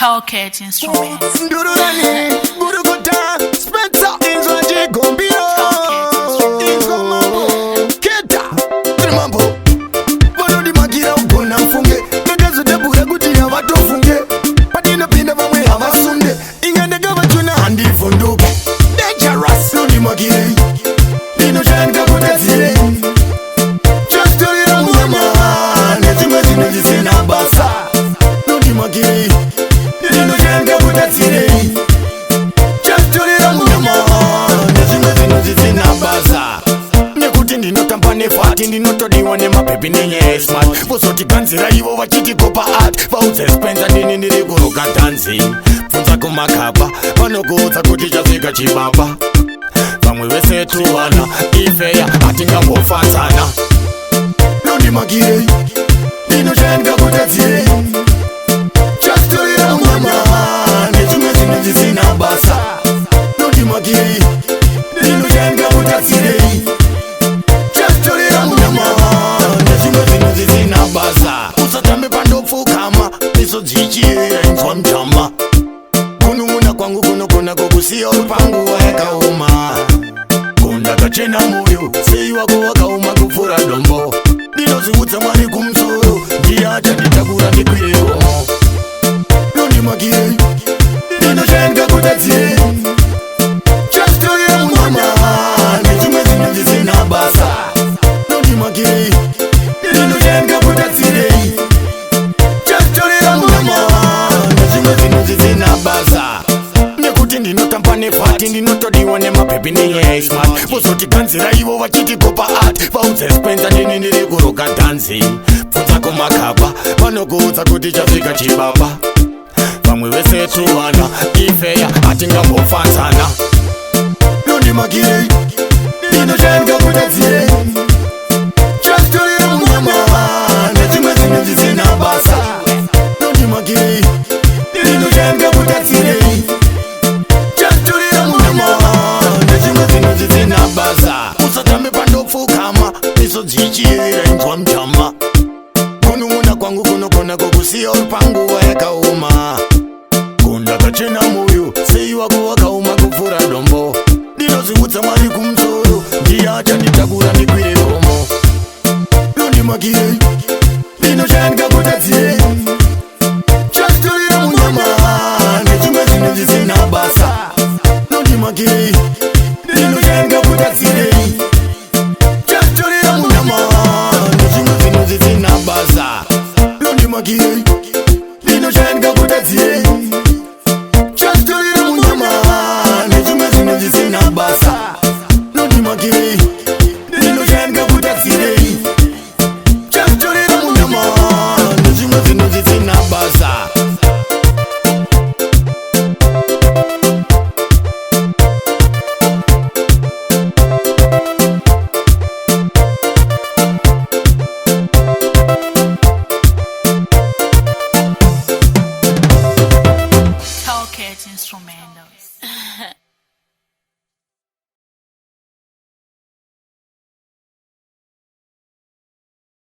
Talkat instruments. Ndururani, Burukota, Spencer, Inzwaji, Gombiro, Inzwa Mambo, Keta, Mambo, Unondimakirei ugona mfunge, Nagazo debura kuti ya watu funge, Padina pinda vamwe havasunde, Ingandega vachuna handi funduke, Dangerous, Unondimakirei, Nino shanga kutazire, Just to you mama, Nezime zine zisina basa, Unondimakirei, Nino shanga kutazire, Just to you mama, Nezime zine zisina basa. Nekuti ndinotamba nefati ndinotodiwa nemapepi nenyesmat vozotiganzira ivo vachitikopa art vauzespenza ndini ndiri kuroka dansi pfunza kumakapa vanokuudza kuti chasvika chibaba vamwe vesetuvana ifeya hatingambofanzana Unondimakirei ndinoshanda kutadzirei chasitorera mwana nezvimwe zvinhu zvisina basa Unondimakirei ndinoshanda kutadzirei Usatambe pandopfugama misodzi ichiyerera inzwa mtama kunun'una kwangu kunogona kokusiya uri panguva yakaoma kundakachena moyo sei wako wakaoma kupfuura dombo ndinozviudza mwari kumusoro ndiye achanditakura ndikwire gomo Unondimakirei ndinoshanda kutadzirei chasitorera munyama nezvimwe zvinhu zvisina basa Unondimakirei ndinoshanda kutadzirei chasitorera munyama nezvimwe zvinhu zvisina basa nekuti ndinotamba nefati ndinotodiwa nemapepi nenyesmat vozotiganzira ivo vachitikopa art vauzespenza ndini ndiri kuroka dansi pfunza kumakapa vanokuudza kuti chasvika chibaba vamwe vesetuvana ifeya hatingambofanzana Unondimakirei ndinoshanda kutadzirei chasitorera munyama nezvimwe zvinhu zvisina basa Unondimakirei ndinoshanda kutadzirei chasitorera munyama nezvimwe zvinhu zvisina basa Usatambe pandopfugama misodzi ichiyerera inzwa mtama kunun'una kwangu kunogona kokusiya uri panguva yakaoma kundakachena moyo sei wako wakaoma kupfuura dombo ndinozviudza mwari kumusoro ndiye achanditakura ndikwire gomo Unondimakirei ndinoshanda kutadzirei chasitorera munyama nezvimwe zvinhu zvisina basa Unondimakirei ndinoshanda kutadzirei chasitorera munyama nezvimwe zvinhu zvisina basa Unondimakirei ndinoshanda kutadzirei chasitorera munyama nezvimwe zvinhu zvisina basa Unondimakirei ndinoshanda kutadzirei chasitorera munyama nezvimwe zvinhu zvisina basa Talkat instrumentals.